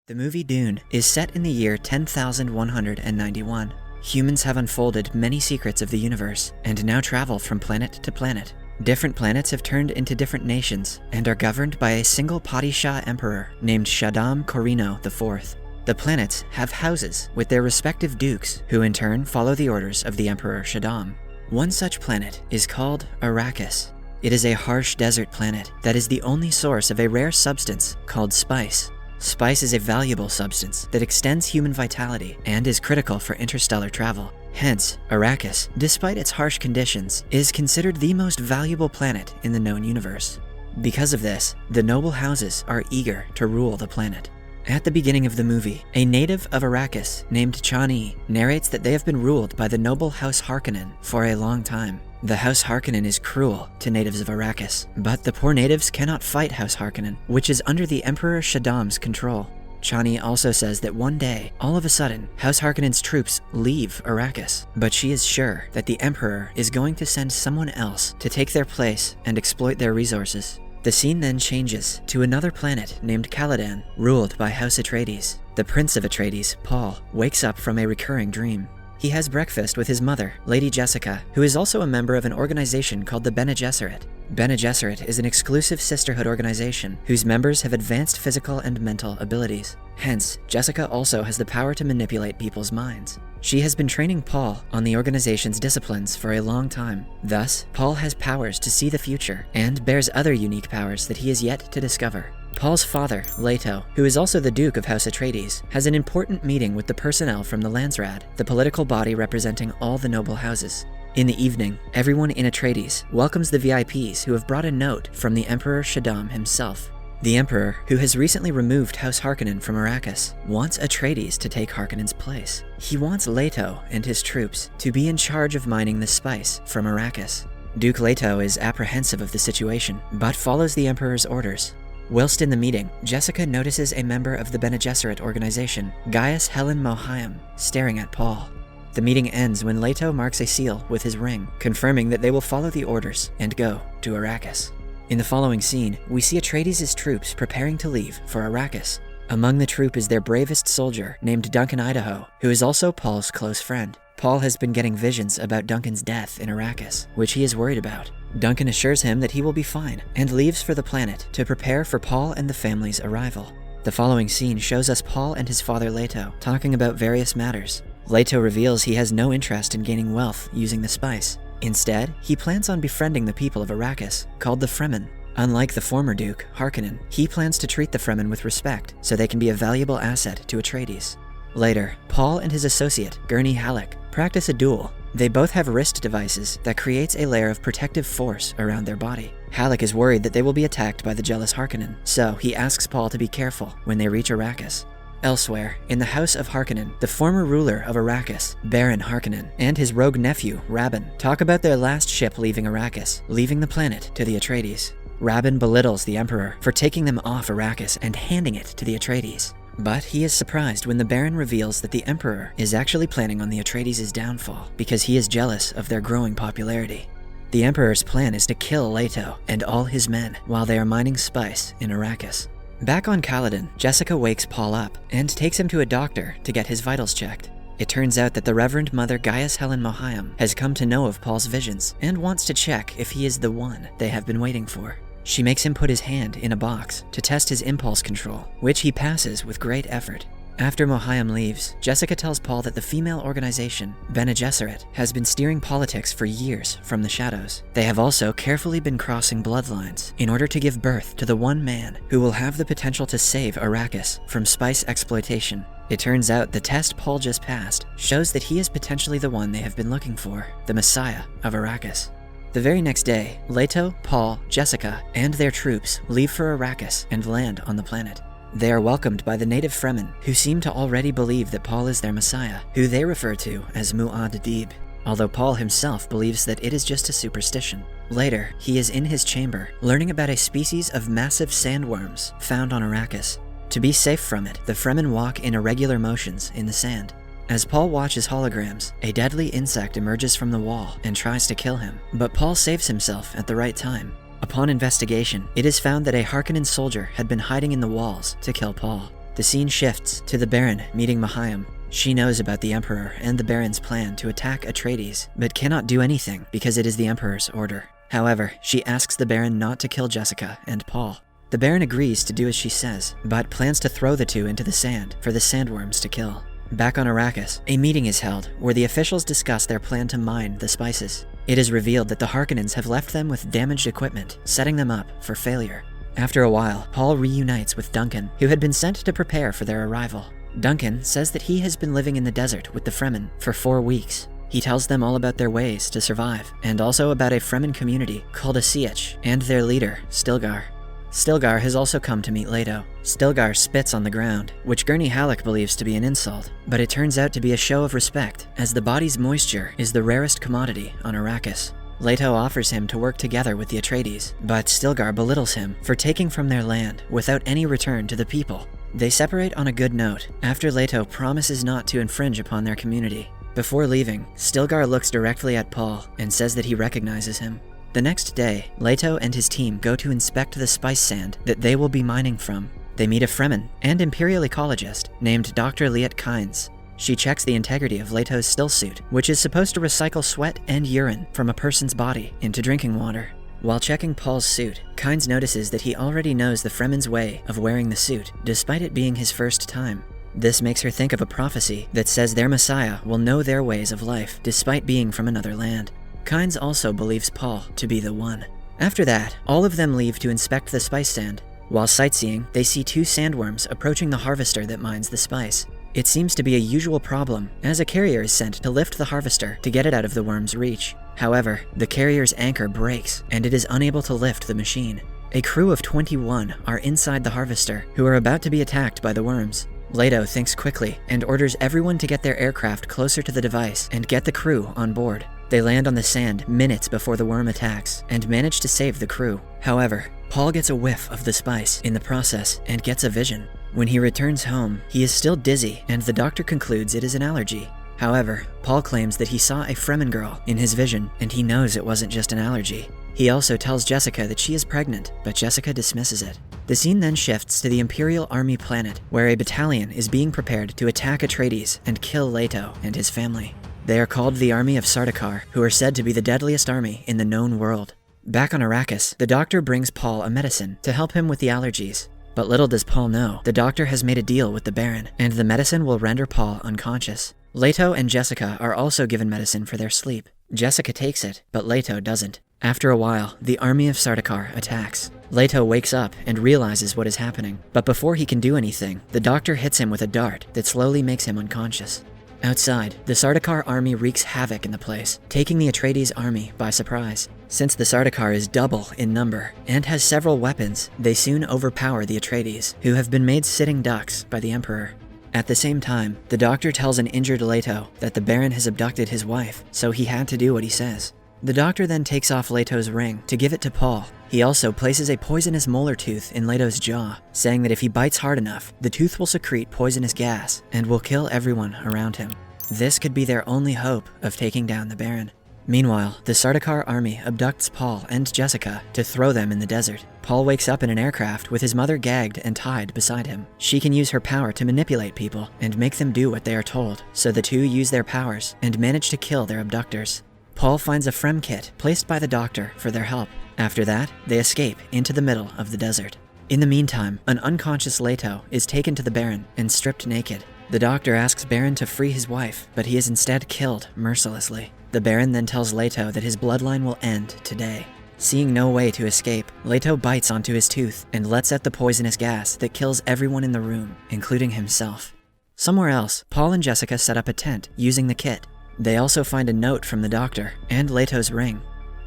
The movie Dune is set in the year 10,191. Humans have unfolded many secrets of the universe and now travel from planet to planet. Different planets have turned into different nations and are governed by a single Padishah emperor named Shaddam Corrino IV. The planets have houses with their respective dukes, who in turn follow the orders of the Emperor Shaddam. One such planet is called Arrakis. It is a harsh desert planet that is the only source of a rare substance called spice. Spice is a valuable substance that extends human vitality and is critical for interstellar travel. Hence, Arrakis, despite its harsh conditions, is considered the most valuable planet in the known universe. Because of this, the noble houses are eager to rule the planet. At the beginning of the movie, a native of Arrakis named Chani narrates that they have been ruled by the noble House Harkonnen for a long time. The House Harkonnen is cruel to natives of Arrakis, but the poor natives cannot fight House Harkonnen, which is under the Emperor Shaddam's control. Chani also says that one day, all of a sudden, House Harkonnen's troops leave Arrakis, but she is sure that the Emperor is going to send someone else to take their place and exploit their resources. The scene then changes to another planet named Caladan, ruled by House Atreides. The Prince of Atreides, Paul, wakes up from a recurring dream. He has breakfast with his mother, Lady Jessica, who is also a member of an organization called the Bene Gesserit. Bene Gesserit is an exclusive sisterhood organization whose members have advanced physical and mental abilities. Hence, Jessica also has the power to manipulate people's minds. She has been training Paul on the organization's disciplines for a long time. Thus, Paul has powers to see the future and bears other unique powers that he is yet to discover. Paul's father, Leto, who is also the Duke of House Atreides, has an important meeting with the personnel from the Landsraad, the political body representing all the noble houses. In the evening, everyone in Atreides welcomes the VIPs who have brought a note from the Emperor Shaddam himself. The Emperor, who has recently removed House Harkonnen from Arrakis, wants Atreides to take Harkonnen's place. He wants Leto and his troops to be in charge of mining the spice from Arrakis. Duke Leto is apprehensive of the situation, but follows the Emperor's orders. Whilst in the meeting, Jessica notices a member of the Bene Gesserit organization, Gaius Helen Mohiam, staring at Paul. The meeting ends when Leto marks a seal with his ring, confirming that they will follow the orders and go to Arrakis. In the following scene, we see Atreides' troops preparing to leave for Arrakis. Among the troop is their bravest soldier, named Duncan Idaho, who is also Paul's close friend. Paul has been getting visions about Duncan's death in Arrakis, which he is worried about. Duncan assures him that he will be fine, and leaves for the planet to prepare for Paul and the family's arrival. The following scene shows us Paul and his father Leto talking about various matters. Leto reveals he has no interest in gaining wealth using the spice. Instead, he plans on befriending the people of Arrakis, called the Fremen. Unlike the former Duke, Harkonnen, he plans to treat the Fremen with respect so they can be a valuable asset to Atreides. Later, Paul and his associate, Gurney Halleck, practice a duel. They both have wrist devices that creates a layer of protective force around their body. Halleck is worried that they will be attacked by the jealous Harkonnen, so he asks Paul to be careful when they reach Arrakis. Elsewhere, in the House of Harkonnen, the former ruler of Arrakis, Baron Harkonnen, and his rogue nephew, Rabban, talk about their last ship leaving Arrakis, leaving the planet to the Atreides. Rabban belittles the Emperor for taking them off Arrakis and handing it to the Atreides. But he is surprised when the Baron reveals that the Emperor is actually planning on the Atreides' downfall because he is jealous of their growing popularity. The Emperor's plan is to kill Leto and all his men while they are mining spice in Arrakis. Back on Caladan, Jessica wakes Paul up and takes him to a doctor to get his vitals checked. It turns out that the Reverend Mother Gaius Helen Mohiam has come to know of Paul's visions and wants to check if he is the one they have been waiting for. She makes him put his hand in a box to test his impulse control, which he passes with great effort. After Mohiam leaves, Jessica tells Paul that the female organization, Bene Gesserit, has been steering politics for years from the shadows. They have also carefully been crossing bloodlines in order to give birth to the one man who will have the potential to save Arrakis from spice exploitation. It turns out the test Paul just passed shows that he is potentially the one they have been looking for, the Messiah of Arrakis. The very next day, Leto, Paul, Jessica, and their troops leave for Arrakis and land on the planet. They are welcomed by the native Fremen, who seem to already believe that Paul is their Messiah, who they refer to as Mu'ad-Dib, although Paul himself believes that it is just a superstition. Later, he is in his chamber, learning about a species of massive sandworms found on Arrakis. To be safe from it, the Fremen walk in irregular motions in the sand. As Paul watches holograms, a deadly insect emerges from the wall and tries to kill him, but Paul saves himself at the right time. Upon investigation, it is found that a Harkonnen soldier had been hiding in the walls to kill Paul. The scene shifts to the Baron meeting Mahayam. She knows about the Emperor and the Baron's plan to attack Atreides, but cannot do anything because it is the Emperor's order. However, she asks the Baron not to kill Jessica and Paul. The Baron agrees to do as she says, but plans to throw the two into the sand for the sandworms to kill. Back on Arrakis, a meeting is held where the officials discuss their plan to mine the spices. It is revealed that the Harkonnens have left them with damaged equipment, setting them up for failure. After a while, Paul reunites with Duncan, who had been sent to prepare for their arrival. Duncan says that he has been living in the desert with the Fremen for 4 weeks. He tells them all about their ways to survive, and also about a Fremen community called a Sietch and their leader, Stilgar. Stilgar has also come to meet Leto. Stilgar spits on the ground, which Gurney Halleck believes to be an insult, but it turns out to be a show of respect, as the body's moisture is the rarest commodity on Arrakis. Leto offers him to work together with the Atreides, but Stilgar belittles him for taking from their land without any return to the people. They separate on a good note, after Leto promises not to infringe upon their community. Before leaving, Stilgar looks directly at Paul and says that he recognizes him. The next day, Leto and his team go to inspect the spice sand that they will be mining from. They meet a Fremen and Imperial ecologist named Dr. Liet Kynes. She checks the integrity of Leto's still suit, which is supposed to recycle sweat and urine from a person's body into drinking water. While checking Paul's suit, Kynes notices that he already knows the Fremen's way of wearing the suit, despite it being his first time. This makes her think of a prophecy that says their Messiah will know their ways of life, despite being from another land. Kynes also believes Paul to be the one. After that, all of them leave to inspect the spice sand. While sightseeing, they see 2 sandworms approaching the harvester that mines the spice. It seems to be a usual problem, as a carrier is sent to lift the harvester to get it out of the worm's reach. However, the carrier's anchor breaks, and it is unable to lift the machine. A crew of 21 are inside the harvester, who are about to be attacked by the worms. Leto thinks quickly and orders everyone to get their aircraft closer to the device and get the crew on board. They land on the sand minutes before the worm attacks and manage to save the crew. However, Paul gets a whiff of the spice in the process and gets a vision. When he returns home, he is still dizzy and the doctor concludes it is an allergy. However, Paul claims that he saw a Fremen girl in his vision and he knows it wasn't just an allergy. He also tells Jessica that she is pregnant, but Jessica dismisses it. The scene then shifts to the Imperial Army planet, where a battalion is being prepared to attack Atreides and kill Leto and his family. They are called the Army of Sardaukar, who are said to be the deadliest army in the known world. Back on Arrakis, the doctor brings Paul a medicine to help him with the allergies. But little does Paul know, the doctor has made a deal with the Baron, and the medicine will render Paul unconscious. Leto and Jessica are also given medicine for their sleep. Jessica takes it, but Leto doesn't. After a while, the army of Sardaukar attacks. Leto wakes up and realizes what is happening, but before he can do anything, the doctor hits him with a dart that slowly makes him unconscious. Outside, the Sardaukar army wreaks havoc in the place, taking the Atreides army by surprise. Since the Sardaukar is double in number and has several weapons, they soon overpower the Atreides, who have been made sitting ducks by the Emperor. At the same time, the doctor tells an injured Leto that the Baron has abducted his wife, so he had to do what he says. The doctor then takes off Leto's ring to give it to Paul. He also places a poisonous molar tooth in Leto's jaw, saying that if he bites hard enough, the tooth will secrete poisonous gas and will kill everyone around him. This could be their only hope of taking down the Baron. Meanwhile, the Sardaukar army abducts Paul and Jessica to throw them in the desert. Paul wakes up in an aircraft with his mother gagged and tied beside him. She can use her power to manipulate people and make them do what they are told, so the two use their powers and manage to kill their abductors. Paul finds a Frem kit placed by the doctor for their help. After that, they escape into the middle of the desert. In the meantime, an unconscious Leto is taken to the Baron and stripped naked. The doctor asks Baron to free his wife, but he is instead killed mercilessly. The Baron then tells Leto that his bloodline will end today. Seeing no way to escape, Leto bites onto his tooth and lets out the poisonous gas that kills everyone in the room, including himself. Somewhere else, Paul and Jessica set up a tent using the kit. They also find a note from the doctor and Leto's ring.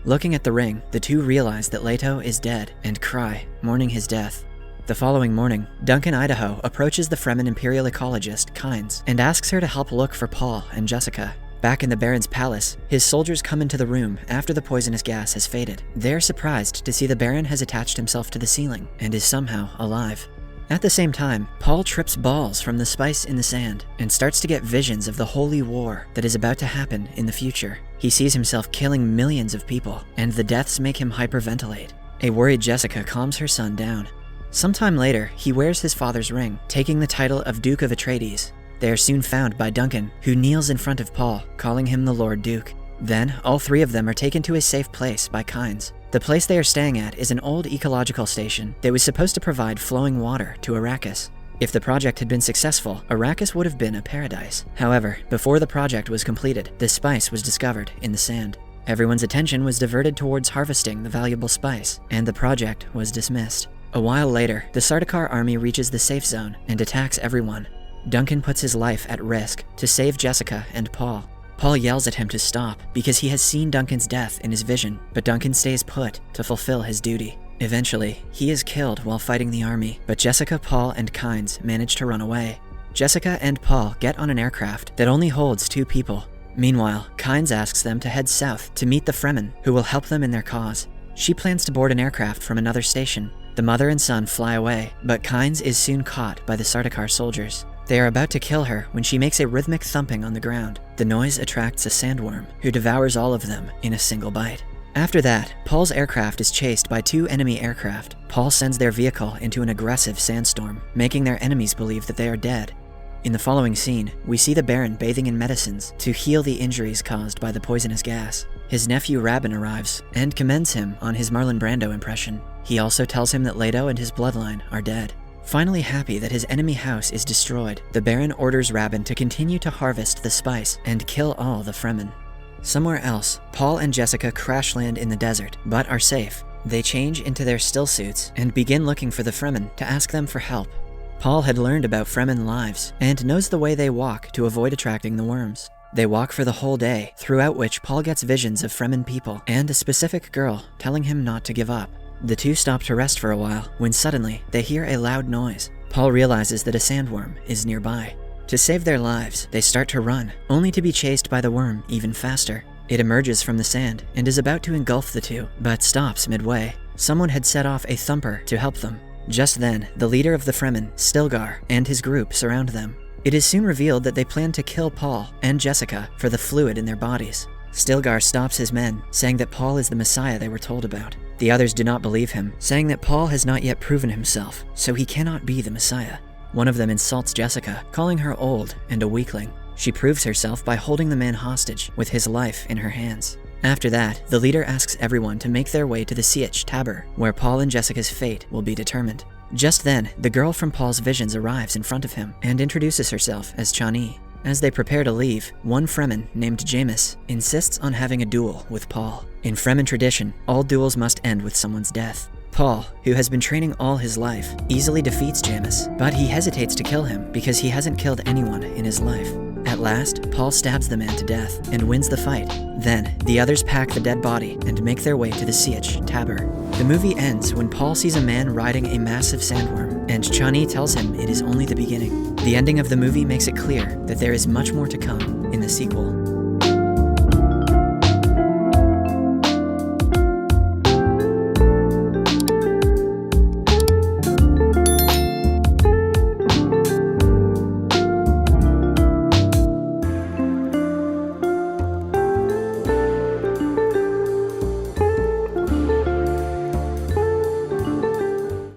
Looking at the ring, the two realize that Leto is dead and cry, mourning his death. The following morning, Duncan Idaho approaches the Fremen Imperial ecologist, Kynes, and asks her to help look for Paul and Jessica. Back in the Baron's palace, his soldiers come into the room after the poisonous gas has faded. They're surprised to see the Baron has attached himself to the ceiling and is somehow alive. At the same time, Paul trips balls from the spice in the sand and starts to get visions of the holy war that is about to happen in the future. He sees himself killing millions of people, and the deaths make him hyperventilate. A worried Jessica calms her son down. Sometime later, he wears his father's ring, taking the title of Duke of Atreides. They are soon found by Duncan, who kneels in front of Paul, calling him the Lord Duke. Then, all three of them are taken to a safe place by Kynes. The place they are staying at is an old ecological station that was supposed to provide flowing water to Arrakis. If the project had been successful, Arrakis would have been a paradise. However, before the project was completed, the spice was discovered in the sand. Everyone's attention was diverted towards harvesting the valuable spice, and the project was dismissed. A while later, the Sardaukar army reaches the safe zone and attacks everyone. Duncan puts his life at risk to save Jessica and Paul. Paul yells at him to stop because he has seen Duncan's death in his vision, but Duncan stays put to fulfill his duty. Eventually, he is killed while fighting the army, but Jessica, Paul, and Kynes manage to run away. Jessica and Paul get on an aircraft that only holds 2 people. Meanwhile, Kynes asks them to head south to meet the Fremen, who will help them in their cause. She plans to board an aircraft from another station. The mother and son fly away, but Kynes is soon caught by the Sardaukar soldiers. They are about to kill her when she makes a rhythmic thumping on the ground. The noise attracts a sandworm, who devours all of them in a single bite. After that, Paul's aircraft is chased by 2 enemy aircraft. Paul sends their vehicle into an aggressive sandstorm, making their enemies believe that they are dead. In the following scene, we see the Baron bathing in medicines to heal the injuries caused by the poisonous gas. His nephew Rabin arrives and commends him on his Marlon Brando impression. He also tells him that Leto and his bloodline are dead. Finally happy that his enemy house is destroyed, the Baron orders Rabin to continue to harvest the spice and kill all the Fremen. Somewhere else, Paul and Jessica crash land in the desert, but are safe. They change into their still suits and begin looking for the Fremen to ask them for help. Paul had learned about Fremen lives and knows the way they walk to avoid attracting the worms. They walk for the whole day, throughout which Paul gets visions of Fremen people and a specific girl telling him not to give up. The 2 stop to rest for a while when suddenly they hear a loud noise. Paul realizes that a sandworm is nearby. To save their lives, they start to run, only to be chased by the worm even faster. It emerges from the sand and is about to engulf the 2, but stops midway. Someone had set off a thumper to help them. Just then, the leader of the Fremen, Stilgar, and his group surround them. It is soon revealed that they plan to kill Paul and Jessica for the fluid in their bodies. Stilgar stops his men, saying that Paul is the Messiah they were told about. The others do not believe him, saying that Paul has not yet proven himself, so he cannot be the Messiah. One of them insults Jessica, calling her old and a weakling. She proves herself by holding the man hostage with his life in her hands. After that, the leader asks everyone to make their way to the Sietch Tabor, where Paul and Jessica's fate will be determined. Just then, the girl from Paul's visions arrives in front of him and introduces herself as Chani. As they prepare to leave, one Fremen named Jameis insists on having a duel with Paul. In Fremen tradition, all duels must end with someone's death. Paul, who has been training all his life, easily defeats Jameis, but he hesitates to kill him because he hasn't killed anyone in his life. At last, Paul stabs the man to death and wins the fight. Then, the others pack the dead body and make their way to the Sietch Tabor. The movie ends when Paul sees a man riding a massive sandworm, and Chani tells him it is only the beginning. The ending of the movie makes it clear that there is much more to come in the sequel.